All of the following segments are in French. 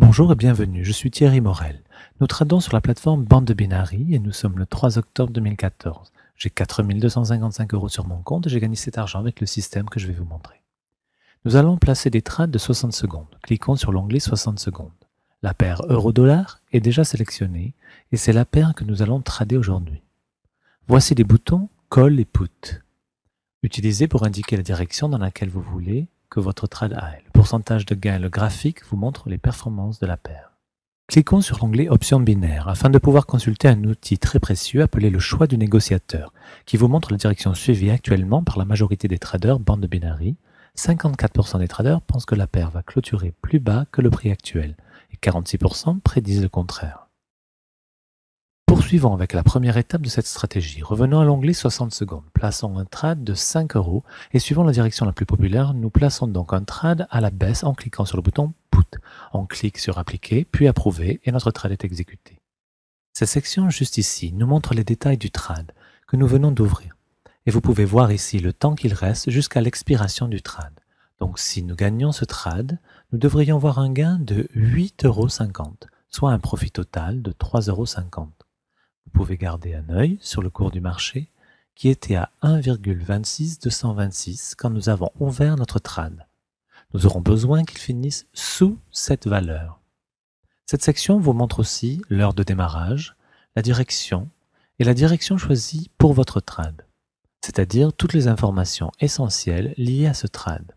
Bonjour et bienvenue, je suis Thierry Morel. Nous tradons sur la plateforme Bande de Binary et nous sommes le 3 octobre 2014. J'ai 4 255 € sur mon compte et j'ai gagné cet argent avec le système que je vais vous montrer. Nous allons placer des trades de 60 secondes. Cliquons sur l'onglet 60 secondes. La paire euro-dollar est déjà sélectionnée et c'est la paire que nous allons trader aujourd'hui. Voici les boutons Call et Put. Utilisez pour indiquer la direction dans laquelle vous voulez que votre trade aille. Le pourcentage de gain et le graphique vous montrent les performances de la paire. Cliquons sur l'onglet Options binaires afin de pouvoir consulter un outil très précieux appelé le choix du négociateur qui vous montre la direction suivie actuellement par la majorité des traders Bande de Binary. 54% des traders pensent que la paire va clôturer plus bas que le prix actuel et 46% prédisent le contraire. Poursuivons avec la première étape de cette stratégie. Revenons à l'onglet 60 secondes. Plaçons un trade de 5 € et suivant la direction la plus populaire, nous plaçons donc un trade à la baisse en cliquant sur le bouton Put. On clique sur Appliquer, puis Approuver et notre trade est exécuté. Cette section juste ici nous montre les détails du trade que nous venons d'ouvrir. Et vous pouvez voir ici le temps qu'il reste jusqu'à l'expiration du trade. Donc si nous gagnons ce trade, nous devrions voir un gain de 8,50 €, soit un profit total de 3,50 €. Vous pouvez garder un œil sur le cours du marché qui était à 1,26226 quand nous avons ouvert notre trade. Nous aurons besoin qu'il finisse sous cette valeur. Cette section vous montre aussi l'heure de démarrage, la direction et la direction choisie pour votre trade, c'est-à-dire toutes les informations essentielles liées à ce trade.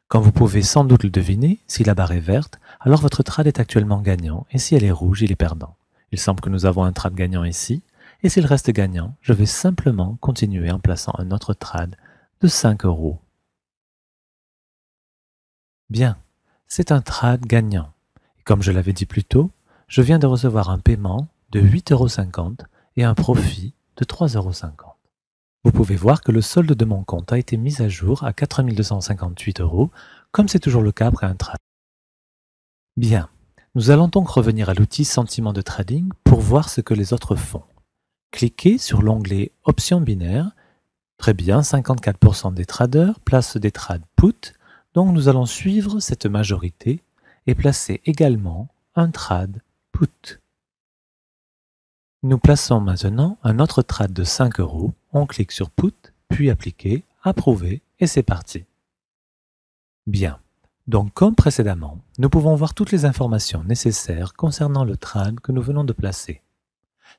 Comme vous pouvez sans doute le deviner, si la barre est verte, alors votre trade est actuellement gagnant et si elle est rouge, il est perdant. Il semble que nous avons un trade gagnant ici, et s'il reste gagnant, je vais simplement continuer en plaçant un autre trade de 5 €. Bien, c'est un trade gagnant. Et comme je l'avais dit plus tôt, je viens de recevoir un paiement de 8,50 € et un profit de 3,50 €. Vous pouvez voir que le solde de mon compte a été mis à jour à 4 258 €, comme c'est toujours le cas après un trade. Bien. Nous allons donc revenir à l'outil Sentiment de trading pour voir ce que les autres font. Cliquez sur l'onglet Options binaires. Très bien, 54% des traders placent des trades put, donc nous allons suivre cette majorité et placer également un trade put. Nous plaçons maintenant un autre trade de 5 €. On clique sur Put, puis Appliquer, Approuver et c'est parti. Bien. Donc comme précédemment, nous pouvons voir toutes les informations nécessaires concernant le trade que nous venons de placer.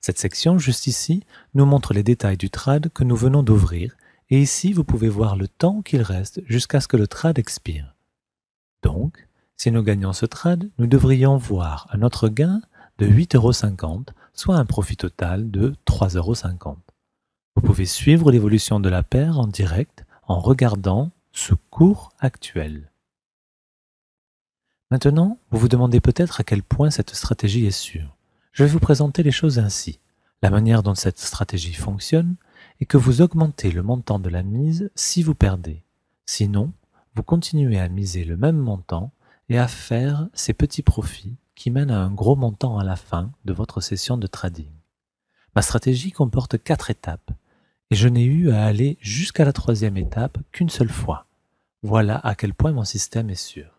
Cette section juste ici nous montre les détails du trade que nous venons d'ouvrir et ici vous pouvez voir le temps qu'il reste jusqu'à ce que le trade expire. Donc, si nous gagnons ce trade, nous devrions voir un autre gain de 8,50 €, soit un profit total de 3,50 €. Vous pouvez suivre l'évolution de la paire en direct en regardant ce cours actuel. Maintenant, vous vous demandez peut-être à quel point cette stratégie est sûre. Je vais vous présenter les choses ainsi. La manière dont cette stratégie fonctionne est que vous augmentez le montant de la mise si vous perdez. Sinon, vous continuez à miser le même montant et à faire ces petits profits qui mènent à un gros montant à la fin de votre session de trading. Ma stratégie comporte 4 étapes et je n'ai eu à aller jusqu'à la 3e étape qu'une seule fois. Voilà à quel point mon système est sûr.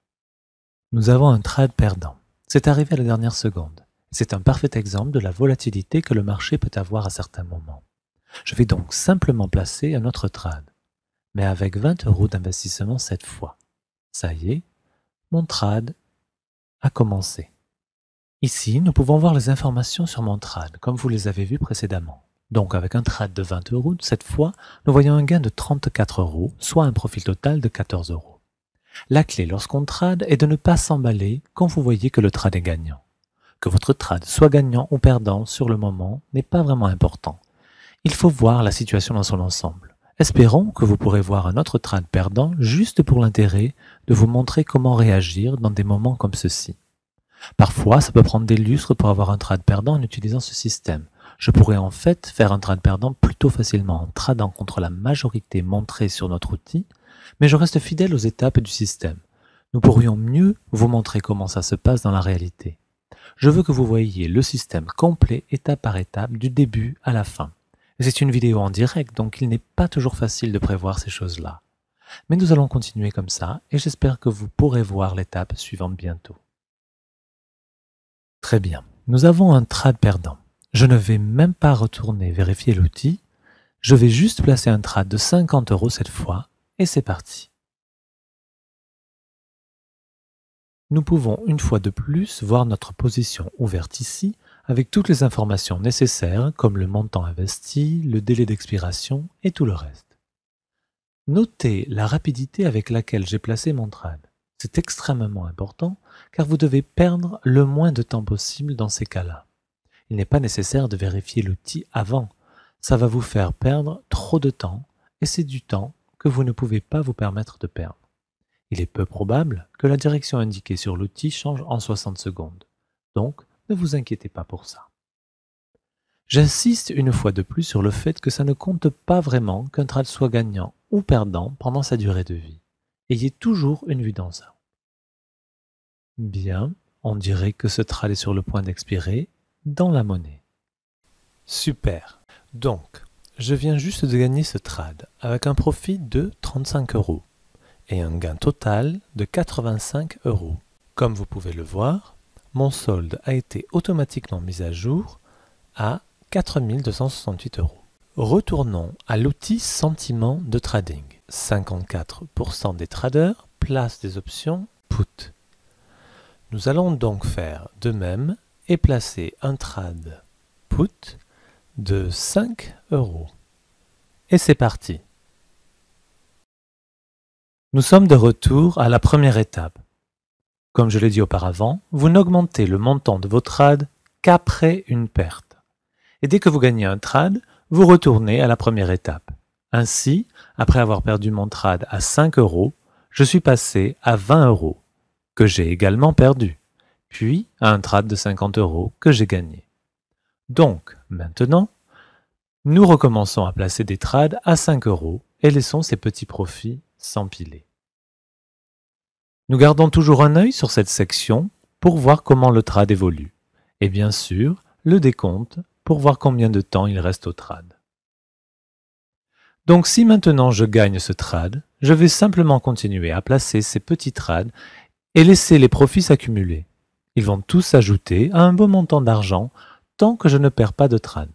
Nous avons un trade perdant. C'est arrivé à la dernière seconde. C'est un parfait exemple de la volatilité que le marché peut avoir à certains moments. Je vais donc simplement placer un autre trade, mais avec 20 € d'investissement cette fois. Ça y est, mon trade a commencé. Ici, nous pouvons voir les informations sur mon trade, comme vous les avez vues précédemment. Donc avec un trade de 20 €, cette fois, nous voyons un gain de 34 €, soit un profit total de 14 €. La clé lorsqu'on trade est de ne pas s'emballer quand vous voyez que le trade est gagnant. Que votre trade soit gagnant ou perdant sur le moment n'est pas vraiment important. Il faut voir la situation dans son ensemble. Espérons que vous pourrez voir un autre trade perdant juste pour l'intérêt de vous montrer comment réagir dans des moments comme ceci. Parfois, ça peut prendre des lustres pour avoir un trade perdant en utilisant ce système. Je pourrais en fait faire un trade perdant plutôt facilement en tradant contre la majorité montrée sur notre outil, mais je reste fidèle aux étapes du système. Nous pourrions mieux vous montrer comment ça se passe dans la réalité. Je veux que vous voyiez le système complet étape par étape du début à la fin. C'est une vidéo en direct, donc il n'est pas toujours facile de prévoir ces choses-là. Mais nous allons continuer comme ça et j'espère que vous pourrez voir l'étape suivante bientôt. Très bien. Nous avons un trade perdant. Je ne vais même pas retourner vérifier l'outil. Je vais juste placer un trade de 50 € cette fois et c'est parti. Nous pouvons une fois de plus voir notre position ouverte ici avec toutes les informations nécessaires comme le montant investi, le délai d'expiration et tout le reste. Notez la rapidité avec laquelle j'ai placé mon trade. C'est extrêmement important car vous devez perdre le moins de temps possible dans ces cas-là. Il n'est pas nécessaire de vérifier l'outil avant. Ça va vous faire perdre trop de temps et c'est du temps que vous ne pouvez pas vous permettre de perdre. Il est peu probable que la direction indiquée sur l'outil change en 60 secondes. Donc, ne vous inquiétez pas pour ça. J'insiste une fois de plus sur le fait que ça ne compte pas vraiment qu'un trade soit gagnant ou perdant pendant sa durée de vie. Ayez toujours une vue d'ensemble. Bien, on dirait que ce trade est sur le point d'expirer dans la monnaie. Super. Donc, je viens juste de gagner ce trade avec un profit de 35 € et un gain total de 85 €. Comme vous pouvez le voir, mon solde a été automatiquement mis à jour à 4 268 €. Retournons à l'outil sentiment de trading. 54% des traders placent des options put. Nous allons donc faire de même et placer un trade put de 5 €. Et c'est parti. Nous sommes de retour à la première étape. Comme je l'ai dit auparavant, vous n'augmentez le montant de vos trades qu'après une perte. Et dès que vous gagnez un trade, vous retournez à la première étape. Ainsi, après avoir perdu mon trade à 5 €, je suis passé à 20 €, que j'ai également perdu, puis à un trade de 50 € que j'ai gagné. Donc, maintenant, nous recommençons à placer des trades à 5 € et laissons ces petits profits s'empiler. Nous gardons toujours un œil sur cette section pour voir comment le trade évolue. Et bien sûr, le décompte pour voir combien de temps il reste au trade. Donc si maintenant je gagne ce trade, je vais simplement continuer à placer ces petits trades et laisser les profits s'accumuler. Ils vont tous s'ajouter à un beau montant d'argent tant que je ne perds pas de trade.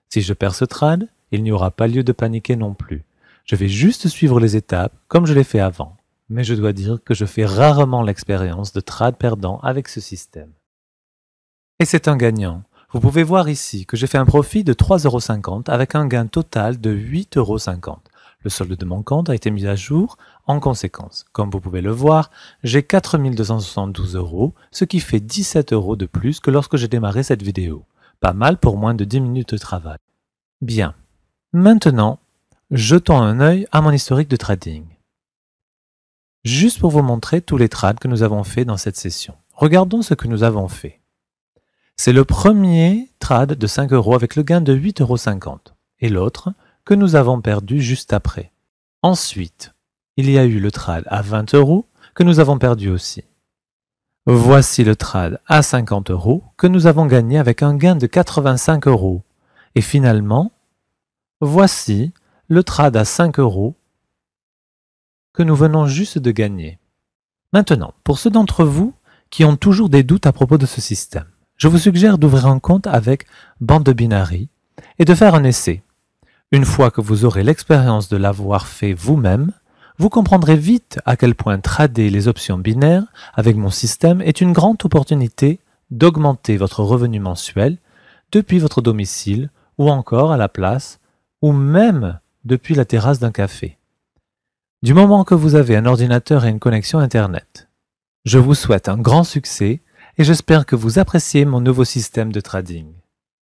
Si je perds ce trade, il n'y aura pas lieu de paniquer non plus. Je vais juste suivre les étapes comme je l'ai fait avant. Mais je dois dire que je fais rarement l'expérience de trade perdant avec ce système. Et c'est un gagnant. Vous pouvez voir ici que j'ai fait un profit de 3,50 € avec un gain total de 8,50 €. Le solde de mon compte a été mis à jour en conséquence. Comme vous pouvez le voir, j'ai 4 272 €, ce qui fait 17 € de plus que lorsque j'ai démarré cette vidéo. Pas mal pour moins de 10 minutes de travail. Bien. Maintenant, jetons un œil à mon historique de trading. Juste pour vous montrer tous les trades que nous avons fait dans cette session. Regardons ce que nous avons fait. C'est le premier trade de 5 € avec le gain de 8,50 € et l'autre que nous avons perdu juste après. Ensuite, il y a eu le trade à 20 € que nous avons perdu aussi. Voici le trade à 50 € que nous avons gagné avec un gain de 85 €. Et finalement, voici le trade à 5 € que nous venons juste de gagner. Maintenant, pour ceux d'entre vous qui ont toujours des doutes à propos de ce système, je vous suggère d'ouvrir un compte avec Bande Binary et de faire un essai. Une fois que vous aurez l'expérience de l'avoir fait vous-même, vous comprendrez vite à quel point trader les options binaires avec mon système est une grande opportunité d'augmenter votre revenu mensuel depuis votre domicile ou encore à la place ou même depuis la terrasse d'un café. Du moment que vous avez un ordinateur et une connexion Internet. Je vous souhaite un grand succès et j'espère que vous appréciez mon nouveau système de trading.